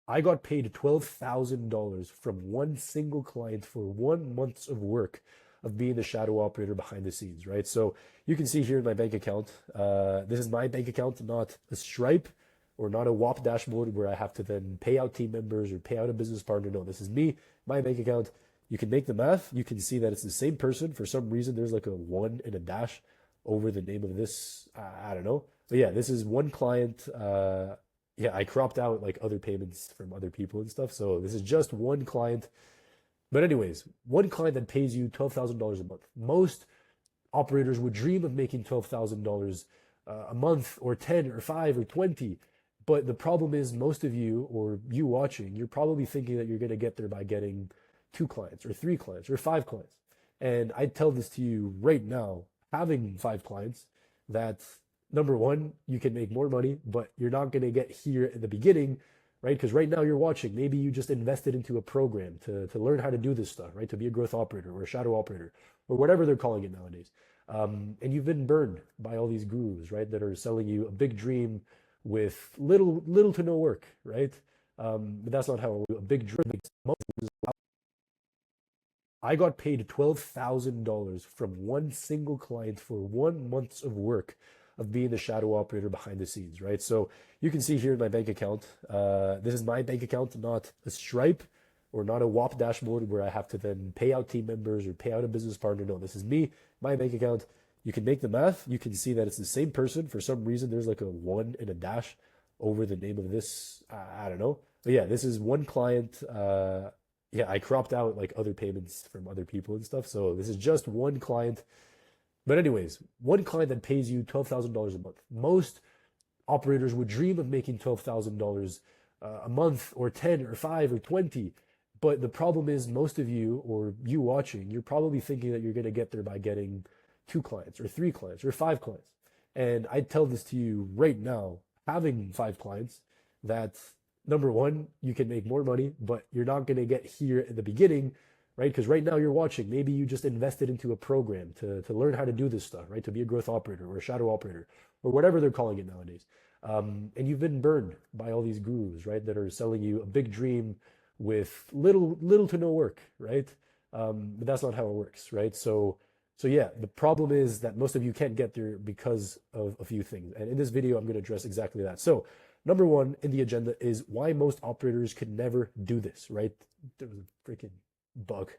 I got paid $12,000 from one single client for 1 month of work of being the shadow operator behind the scenes, right? So you can see here in my bank account, this is my bank account, not a Stripe or not a WAP dashboard where I have to then pay out team members or pay out a business partner. No, this is me, my bank account. You can make the math. You can see that it's the same person. For some reason, there's like a one and a dash over the name of this. I don't know. But yeah, this is one client. Yeah, I cropped out like other payments from other people and stuff. So this is just one client. But anyways, one client that pays you $12,000 a month. Most operators would dream of making $12,000 a month or 10 or 5 or 20. But the problem is most of you or you watching, you're probably thinking that you're going to get there by getting 2 clients or 3 clients or 5 clients. And I tell this to you right now, having 5 clients, that number one, you can make more money, but you're not going to get here in the beginning, right? Because right now you're watching, maybe you just invested into a program to learn how to do this stuff, right? To be a growth operator or a shadow operator or whatever they're calling it nowadays. And you've been burned by all these gurus, right? That are selling you a big dream with little to no work, right? But that's not how a big dream makes money. I got paid $12,000 from one single client for 1 month of work of being the shadow operator behind the scenes, right? So you can see here in my bank account, this is my bank account, not a Stripe or not a WAP dashboard where I have to then pay out team members or pay out a business partner. No, this is me, my bank account. You can make the math. You can see that it's the same person. For some reason, there's like a one and a dash over the name of this. I don't know. But yeah, this is one client. Yeah, I cropped out like other payments from other people and stuff. So this is just one client. But anyways, one client that pays you $12,000 a month. Most operators would dream of making $12,000 a month or 10 or 5 or 20. But the problem is most of you or you watching, you're probably thinking that you're going to get there by getting 2 clients or 3 clients or 5 clients. And I tell this to you right now, having 5 clients, that number one, you can make more money, but you're not going to get here in the beginning, right? Because right now you're watching, maybe you just invested into a program to learn how to do this stuff, right? To be a growth operator or a shadow operator or whatever they're calling it nowadays. And you've been burned by all these gurus, right? That are selling you a big dream with little to no work, right? But that's not how it works, right? So yeah, the problem is that most of you can't get there because of a few things. And in this video, I'm going to address exactly that. So number one in the agenda is why most operators could never do this, right? There was a freaking bug.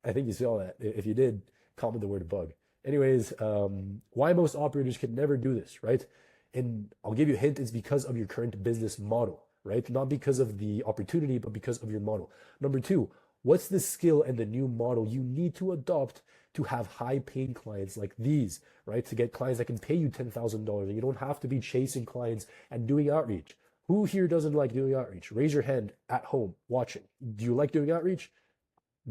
I think you saw that. If you did, comment the word bug. Anyways, why most operators could never do this, right? And I'll give you a hint, it's because of your current business model, right? Not because of the opportunity, but because of your model. Number two, what's the skill and the new model you need to adopt to have high paying clients like these, right? To get clients that can pay you $10,000 and you don't have to be chasing clients and doing outreach. Who here doesn't like doing outreach? Raise your hand at home watching. Do you like doing outreach?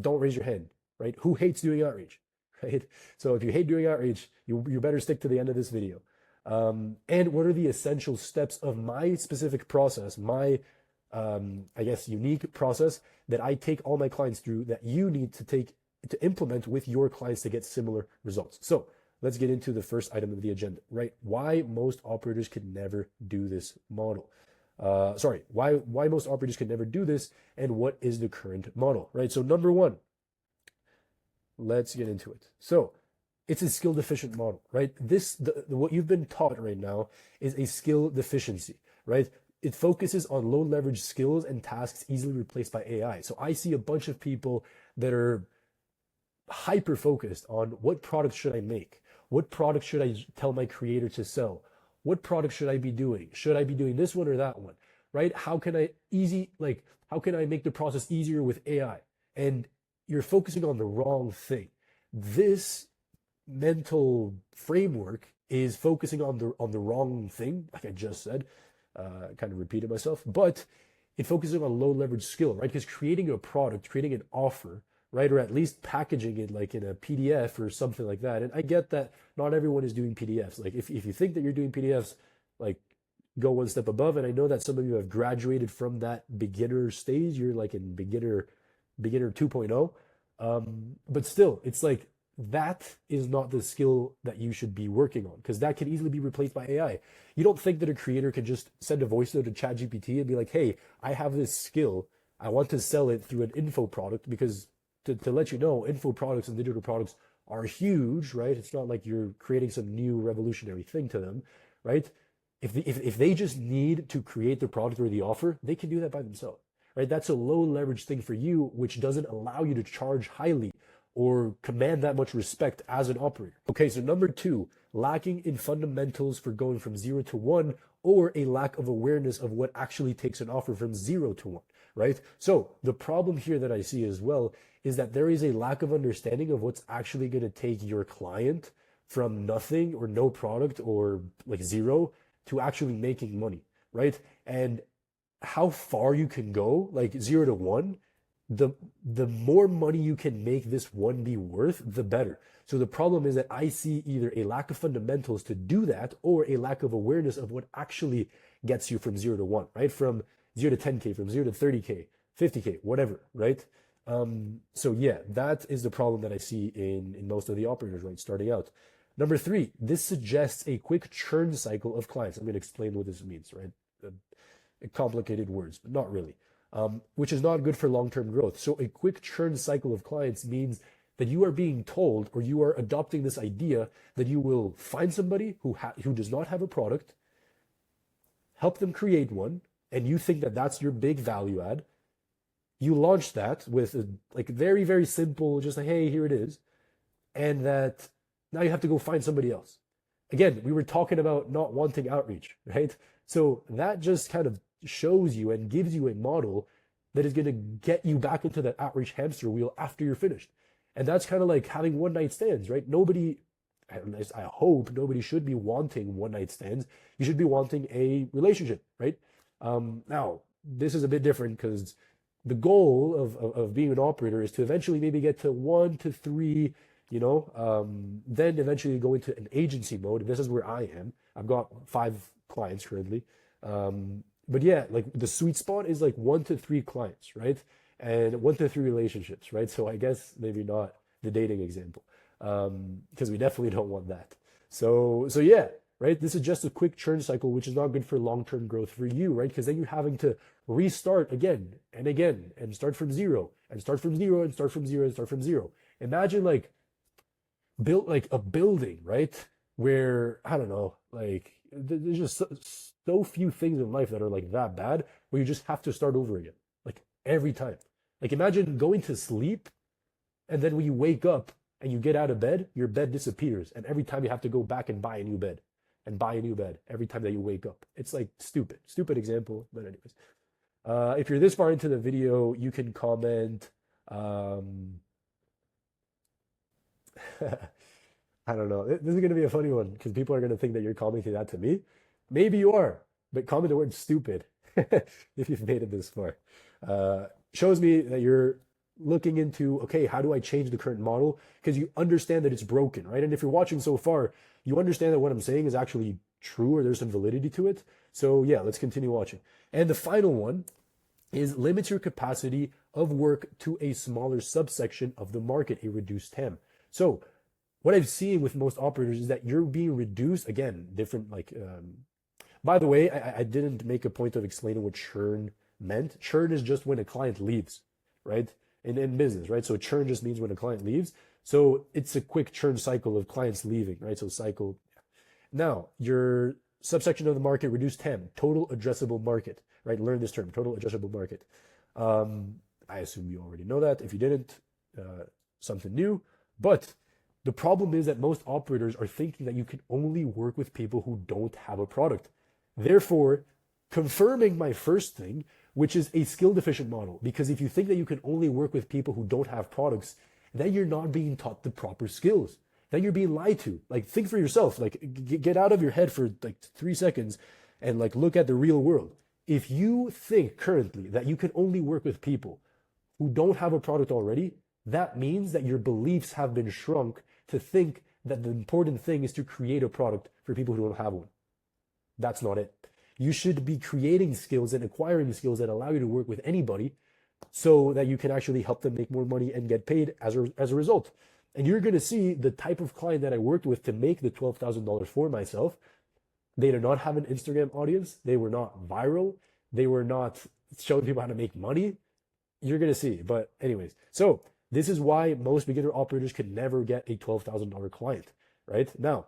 Don't raise your hand, right? Who hates doing outreach, right? So if you hate doing outreach, you better stick to the end of this video. And what are the essential steps of my specific process, my I guess unique process that I take all my clients through that you need to implement with your clients to get similar results. So let's get into the first item of the agenda, right? Why most operators could never do this model. Why most operators could never do this and what is the current model, right? So number one, let's get into it. So it's a skill deficient model, right? What you've been taught right now is a skill deficiency, right? It focuses on low leverage skills and tasks easily replaced by AI. So I see a bunch of people that are hyper focused on what product should I make? What product should I tell my creator to sell? What product should I be doing? Should I be doing this one or that one? Right? How can I make the process easier with AI? And you're focusing on the wrong thing. This mental framework is focusing on the wrong thing, like I just said. Kind of repeated myself, but it focuses on low leverage skill, right? Because creating a product, creating an offer, right? Or at least packaging it like in a PDF or something like that. And I get that not everyone is doing PDFs. Like if you think that you're doing PDFs, like go one step above. And I know that some of you have graduated from that beginner stage. You're like in beginner 2.0. But still, it's like that is not the skill that you should be working on, because that can easily be replaced by AI. You don't think that a creator can just send a voice note to ChatGPT and be like, hey, I have this skill. I want to sell it through an info product, because to let you know, info products and digital products are huge, right? It's not like you're creating some new revolutionary thing to them, right? If they just need to create the product or the offer, they can do that by themselves, right? That's a low leverage thing for you, which doesn't allow you to charge highly or command that much respect as an operator. Okay, so number two, lacking in fundamentals for going from 0 to 1, or a lack of awareness of what actually takes an offer from 0 to 1, right? So the problem here that I see as well is that there is a lack of understanding of what's actually going to take your client from nothing or no product or like zero to actually making money, right? And how far you can go, like 0 to 1, the more money you can make this one be worth, the better. So the problem is that I see either a lack of fundamentals to do that, or a lack of awareness of what actually gets you from 0 to 1, right? From 0 to 10K, from 0 to 30K, 50K, whatever, right? So yeah, that is the problem that I see in most of the operators, right, starting out. Number three, this suggests a quick churn cycle of clients. I'm going to explain what this means, right? Complicated words, but not really. Which is not good for long-term growth. So a quick churn cycle of clients means that you are being told, or you are adopting this idea, that you will find somebody who does not have a product, help them create one, and you think that that's your big value add. You launch that with a, like very, very simple, just like, hey, here it is. And that now you have to go find somebody else. Again, we were talking about not wanting outreach, right? So that just kind of shows you and gives you a model that is going to get you back into that outreach hamster wheel after you're finished. And that's kind of like having one night stands, right? Nobody, I hope nobody should be wanting one night stands. You should be wanting a relationship, right? Now, this is a bit different because the goal of being an operator is to eventually maybe get to 1 to 3, then eventually go into an agency mode. This is where I am. I've got 5 clients currently. But yeah, like the sweet spot is like 1 to 3 clients, right? And 1 to 3 relationships, right? So I guess maybe not the dating example, because we definitely don't want that. So yeah, right? This is just a quick churn cycle, which is not good for long-term growth for you, right? Because then you're having to restart again and again and start from zero and start from zero and start from zero and start from zero. Imagine like built like a building, right? Where, I don't know, like there's just so few things in life that are like that bad, where you just have to start over again, like every time. Like imagine going to sleep, and then when you wake up and you get out of bed, your bed disappears, and every time you have to go back and buy a new bed and buy a new bed every time that you wake up. It's like stupid example, but anyways. If you're this far into the video, you can comment. I don't know. This is going to be a funny one because people are going to think that you're commenting that to me. Maybe you are, but comment the word stupid if you've made it this far. Shows me that you're looking into, okay, how do I change the current model? Because you understand that it's broken, right? And if you're watching so far, you understand that what I'm saying is actually true, or there's some validity to it. So yeah, let's continue watching. And the final one is limit your capacity of work to a smaller subsection of the market, a reduced TAM. So what I've seen with most operators is that you're being reduced, again, different, like, by the way, I didn't make a point of explaining what churn meant. Churn is just when a client leaves, right? In business, right? So churn just means when a client leaves. So it's a quick churn cycle of clients leaving, right? So cycle. Now, your subsection of the market, reduced TAM, total addressable market, right? Learn this term, total addressable market. I assume you already know that. If you didn't, something new. But the problem is that most operators are thinking that you can only work with people who don't have a product. Therefore, confirming my first thing, which is a skill deficient model. Because if you think that you can only work with people who don't have products, then you're not being taught the proper skills. Then you're being lied to. Like, think for yourself. Like, get out of your head for like 3 seconds and like look at the real world. If you think currently that you can only work with people who don't have a product already, that means that your beliefs have been shrunk to think that the important thing is to create a product for people who don't have one. That's not it. You should be creating skills and acquiring skills that allow you to work with anybody so that you can actually help them make more money and get paid as a result. And you're going to see the type of client that I worked with to make the $12,000 for myself. They did not have an Instagram audience. They were not viral. They were not showing people how to make money. You're going to see. But anyways, so this is why most beginner operators can never get a $12,000 client, right? Now,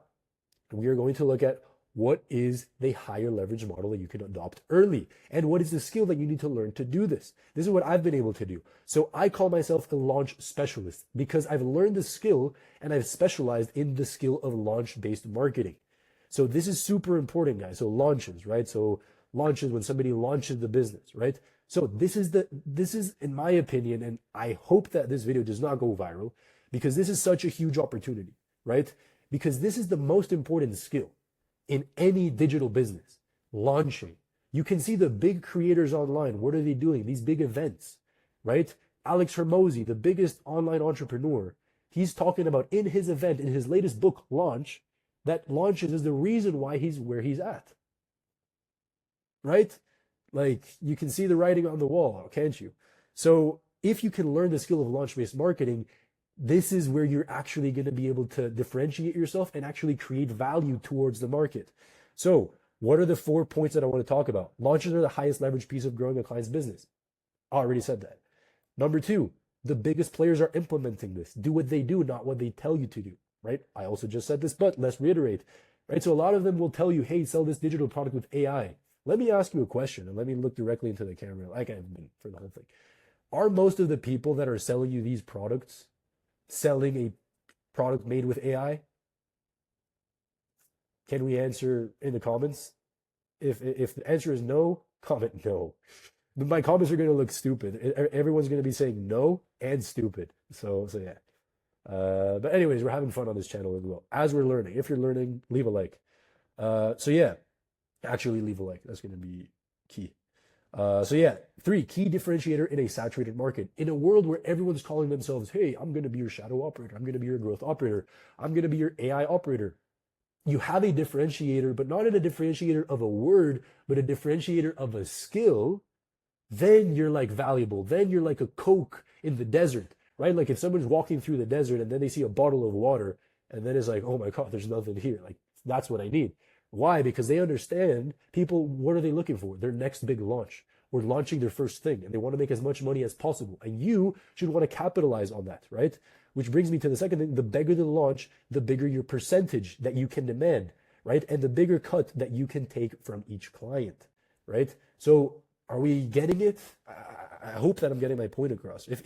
we are going to look at what is the higher leverage model that you can adopt early, and what is the skill that you need to learn to do this. This is what I've been able to do. So I call myself a launch specialist because I've learned the skill and I've specialized in the skill of launch-based marketing. So this is super important, guys. So launches, right? So launches, when somebody launches the business, right? So this is in my opinion, and I hope that this video does not go viral, because this is such a huge opportunity, right? Because this is the most important skill in any digital business, launching. You can see the big creators online. What are they doing? These big events, right? Alex Hermosi, the biggest online entrepreneur, he's talking about in his event, in his latest book launch, that launches is the reason why he's where he's at, right? Like, you can see the writing on the wall, can't you? So if you can learn the skill of launch-based marketing, this is where you're actually going to be able to differentiate yourself and actually create value towards the market. So what are the 4 points that I want to talk about? Launches are the highest leverage piece of growing a client's business. I already said that. Number 2, the biggest players are implementing this. Do what they do, not what they tell you to do, right? I also just said this, but let's reiterate, right? So a lot of them will tell you, hey, sell this digital product with AI. Let me ask you a question, and let me look directly into the camera like I've been for the whole thing. Are most of the people that are selling you these products selling a product made with AI? Can we answer in the comments? If the answer is no, comment no. My comments are going to look stupid. Everyone's going to be saying no and stupid. So yeah. But anyways, we're having fun on this channel as well as we're learning. If you're learning, leave a like. So yeah, actually leave a like. That's going to be key. So yeah, 3, key differentiator in a saturated market. In a world where everyone's calling themselves, hey, I'm going to be your shadow operator. I'm going to be your growth operator. I'm going to be your AI operator. You have a differentiator, but not in a differentiator of a word, but a differentiator of a skill. Then you're like valuable. Then you're like a Coke in the desert, right? Like if someone's walking through the desert and then they see a bottle of water and then it's like, oh my God, there's nothing here. Like, that's what I need. Why? Because they understand people, what are they looking for? Their next big launch. We're launching their first thing and they want to make as much money as possible. And you should want to capitalize on that, right? Which brings me to the second thing. The bigger the launch, the bigger your percentage that you can demand, right? And the bigger cut that you can take from each client, right? So are we getting it? I hope that I'm getting my point across. If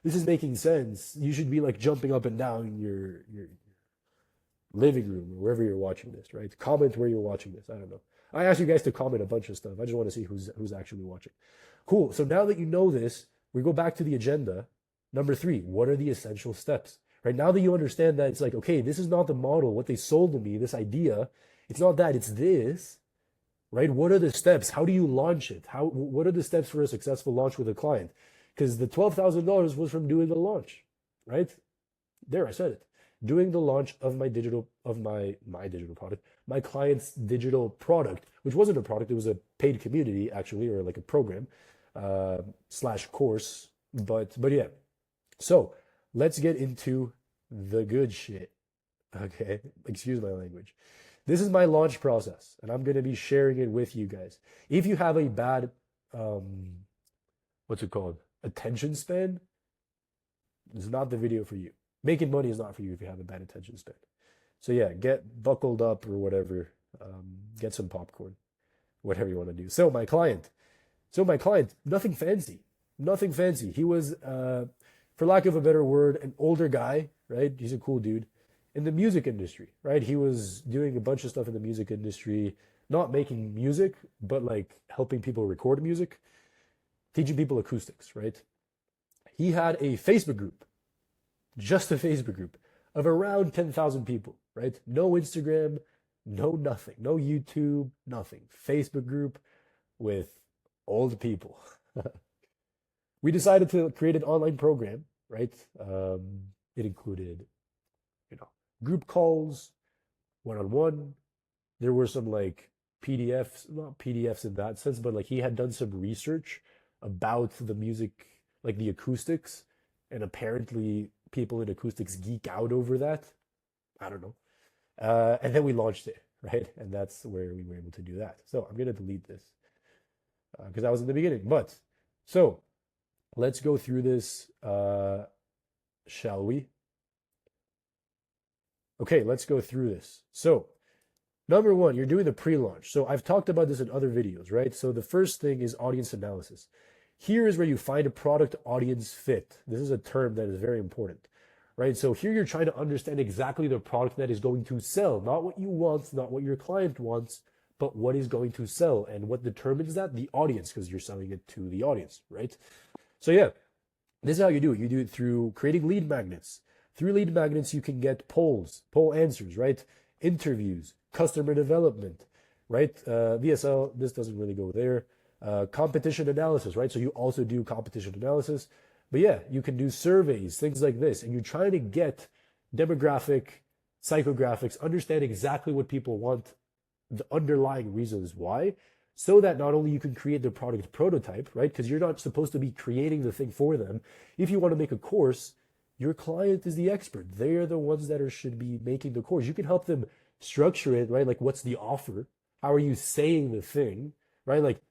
this is making sense, you should be like jumping up and down in your living room or wherever you're watching this, right? Comment where you're watching this. I don't know. I asked you guys to comment a bunch of stuff. I just want to see who's actually watching. Cool. So now that you know this, we go back to the agenda. Number 3, what are the essential steps? Right now that you understand that it's like, okay, this is not the model, what they sold to me, this idea, it's not that, it's this, right? What are the steps? How do you launch it? What are the steps for a successful launch with a client? Because the $12,000 was from doing the launch, right? There, I said it. Doing the launch of my digital product, my client's digital product, which wasn't a product, it was a paid community actually, or like a program slash course. But yeah. So let's get into the good shit. Okay, excuse my language. This is my launch process, and I'm going to be sharing it with you guys. If you have a bad, what's it called? Attention span, this is not the video for you. Making money is not for you if you have a bad attention span. So yeah, get buckled up or whatever. Get some popcorn, whatever you want to do. So my client, nothing fancy, nothing fancy. He was, for lack of a better word, an older guy, right? He's a cool dude in the music industry, right? He was doing a bunch of stuff in the music industry, not making music, but like helping people record music, teaching people acoustics, right? He had a Facebook group, just a Facebook group of around 10,000 people, right? No Instagram, no nothing, no YouTube, nothing. Facebook group with old people. We decided to create an online program, right? It included, group calls, one-on-one. There were some like PDFs, not PDFs in that sense, but like he had done some research about the music, like the acoustics, and apparently people in acoustics geek out over that. I don't know. And then we launched it, right? And that's where we were able to do that. So I'm going to delete this because that was in the beginning. But so let's go through this, shall we? Okay, let's go through this. So number one, you're doing the pre-launch. So I've talked about this in other videos, right? So the first thing is audience analysis. Here is where you find a product audience fit. This is a term that is very important, right? So here you're trying to understand exactly the product that is going to sell, not what you want, not what your client wants, but what is going to sell. And what determines that? The audience, because you're selling it to the audience, right? So yeah, this is how you do it. You do it through creating lead magnets. Through lead magnets, you can get polls, poll answers, right? Interviews, customer development, right? VSL, this doesn't really go there. Competition analysis, right? So you also do competition analysis. But yeah, you can do surveys, things like this. And you're trying to get demographic, psychographics, understand exactly what people want, the underlying reasons why, so that not only you can create the product prototype, right? Because you're not supposed to be creating the thing for them. If you want to make a course, your client is the expert. They are the ones that should be making the course. You can help them structure it, right? Like, what's the offer? How are you saying the thing, right? Like,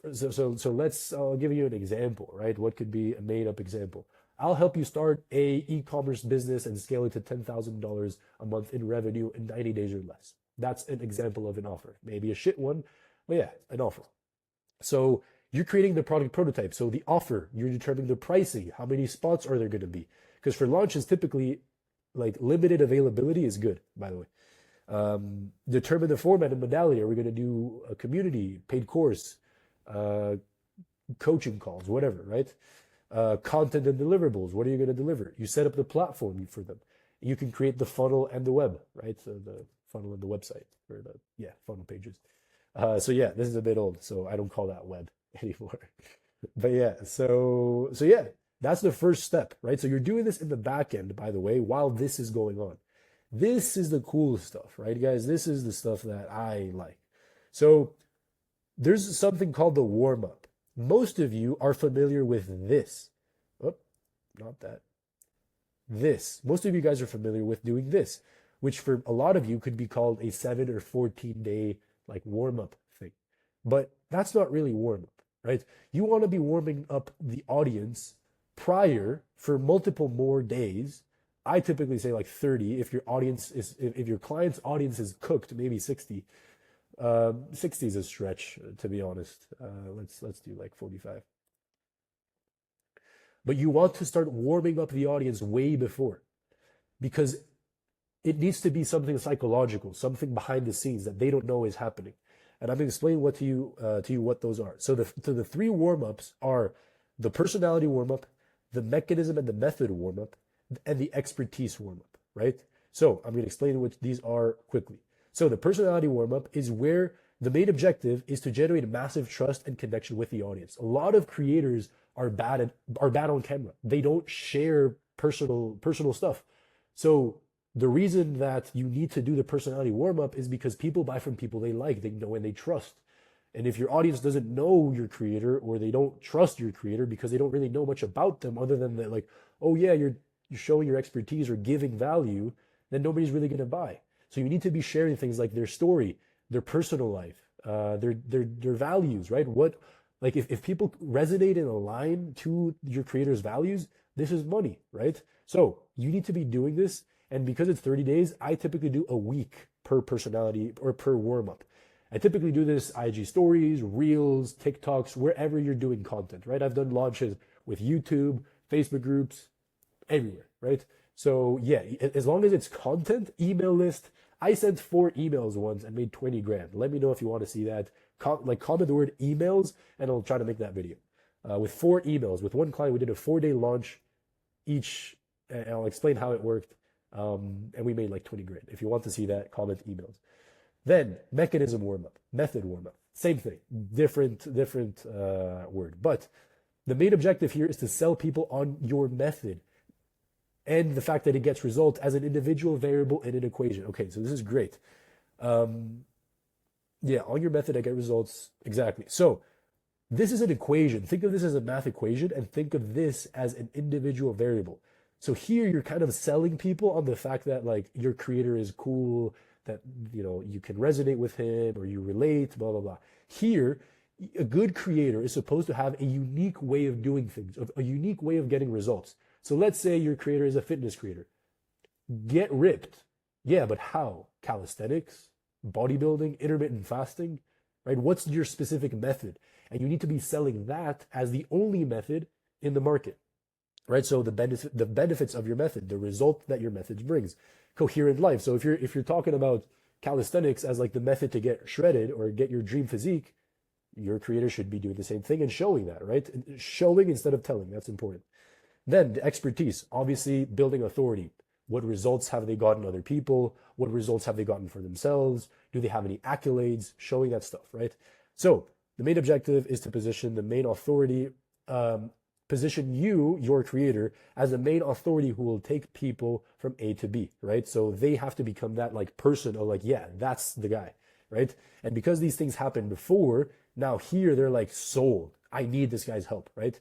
I'll give you an example, right? What could be a made up example? I'll help you start a e-commerce business and scale it to $10,000 a month in revenue in 90 days or less. That's an example of an offer. Maybe a shit one, but yeah, an offer. So you're creating the product prototype. So the offer, you're determining the pricing. How many spots are there going to be? Because for launches, typically, like, limited availability is good, by the way. Determine the format and modality. Are we going to do a community, paid course, coaching calls, whatever, right? Content and deliverables. What are you going to deliver? You set up the platform for them. You can create the funnel and the web, right? So the funnel and the website, or funnel pages. So yeah, this is a bit old, so I don't call that web anymore. But yeah, so yeah, that's the first step, right? So you're doing this in the back end, by the way, while this is going on. This is the cool stuff, right, guys? This is the stuff that I like. So there's something called the warm-up. Most of you are familiar with this. Oh, not that. This. Most of you guys are familiar with doing this, which for a lot of you could be called a 7 or 14-day like warm-up thing. But that's not really warm-up, right? You want to be warming up the audience prior for multiple more days. I typically say like 30 if your client's audience is cooked, maybe 60. 60 is a stretch, to be honest. Let's do like 45. But you want to start warming up the audience way before, because it needs to be something psychological, something behind the scenes that they don't know is happening. And I'm going to explain to you what those are. So the three warm-ups are the personality warm-up, the mechanism and the method warm-up, and the expertise warm-up, right? So I'm going to explain what these are quickly. So the personality warm-up is where the main objective is to generate massive trust and connection with the audience. A lot of creators are bad on camera. They don't share personal stuff. So the reason that you need to do the personality warm-up is because people buy from people they like, they know, and they trust. And if your audience doesn't know your creator, or they don't trust your creator because they don't really know much about them other than that, like, oh yeah, you're showing your expertise or giving value, then nobody's really going to buy. So you need to be sharing things like their story, their personal life, their values, right? What, like, if people resonate and align to your creator's values, this is money, right? So you need to be doing this. And because it's 30 days, I typically do a week per personality or per warm-up. I typically do this IG stories, reels, TikToks, wherever you're doing content, right? I've done launches with YouTube, Facebook groups, everywhere, right? So yeah, as long as it's content, email list. I sent 4 emails once and made 20 grand. Let me know if you want to see that. Comment the word emails and I'll try to make that video. With 4 emails, with one client, we did a 4-day launch each, and I'll explain how it worked. And we made like 20 grand. If you want to see that, comment emails. Then mechanism warm-up, method warm-up, same thing, different word. But the main objective here is to sell people on your method and the fact that it gets results as an individual variable in an equation. Okay, so this is great. Yeah, on your method, I get results. Exactly. So this is an equation. Think of this as a math equation and think of this as an individual variable. So here you're kind of selling people on the fact that like your creator is cool, that you know you can resonate with him or you relate, blah blah blah. Here, a good creator is supposed to have a unique way of doing things, a unique way of getting results. So let's say your creator is a fitness creator. Get ripped. Yeah, but how? Calisthenics, bodybuilding, intermittent fasting, right? What's your specific method? And you need to be selling that as the only method in the market, right? So the benefits of your method, the result that your method brings, coherent life. So if you're talking about calisthenics as like the method to get shredded or get your dream physique, your creator should be doing the same thing and showing that, right? Showing instead of telling. That's important. Then the expertise, obviously building authority. What results have they gotten other people? What results have they gotten for themselves? Do they have any accolades? Showing that stuff, right? So the main objective is to position the main authority, position you, your creator, as the main authority who will take people from A to B, right? So they have to become that like person or like, yeah, that's the guy, right? And because these things happened before, now here they're like sold. I need this guy's help, right?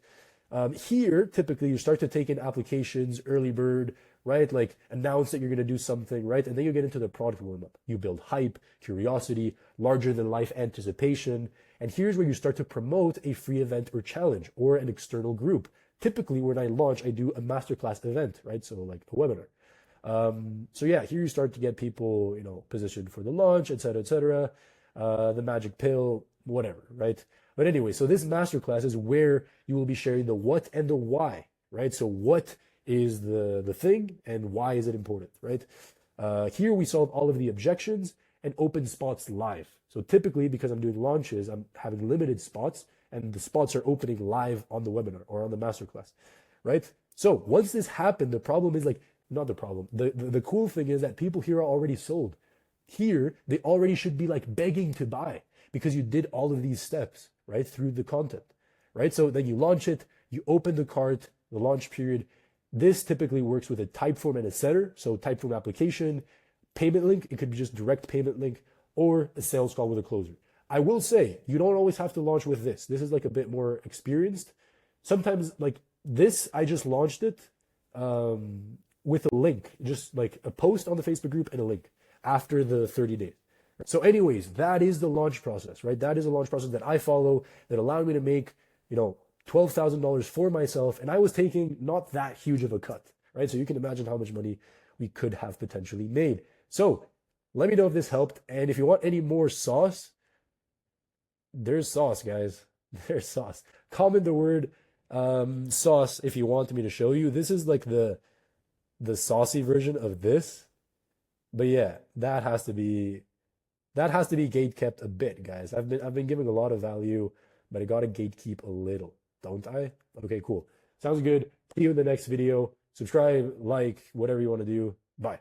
Here, typically, you start to take in applications, early bird, right? Like announce that you're going to do something, right? And then you get into the product warm-up. You build hype, curiosity, larger than life anticipation. And here's where you start to promote a free event or challenge or an external group. Typically, when I launch, I do a masterclass event, right? So like a webinar. So yeah, here you start to get people, you know, positioned for the launch, et cetera, the magic pill, whatever, right? But anyway, so this masterclass is where you will be sharing the what and the why, right? So what is the thing and why is it important, right? Here we solve all of the objections and open spots live. So typically, because I'm doing launches, I'm having limited spots and the spots are opening live on the webinar or on the masterclass, right? So once this happened, the problem is like, not the problem. The cool thing is that people here are already sold. Here, they already should be like begging to buy because you did all of these steps, right? Through the content, right? So then you launch it, you open the cart, the launch period. This typically works with a Typeform and a setter. So Typeform application, payment link, it could be just direct payment link or a sales call with a closer. I will say, you don't always have to launch with this. This is like a bit more experienced. Sometimes like this, I just launched it with a link, just like a post on the Facebook group and a link after the 30 days. So anyways, that is the launch process, right? That is a launch process that I follow that allowed me to make, you know, $12,000 for myself. And I was taking not that huge of a cut, right? So you can imagine how much money we could have potentially made. So let me know if this helped. And if you want any more sauce, there's sauce, guys. There's sauce. Comment the word sauce if you want me to show you. This is like the saucy version of this. But yeah, that has to be gate kept a bit, guys. I've been giving a lot of value, but I gotta gatekeep a little, don't I? Okay, cool. Sounds good. See you in the next video. Subscribe, like, whatever you want to do. Bye.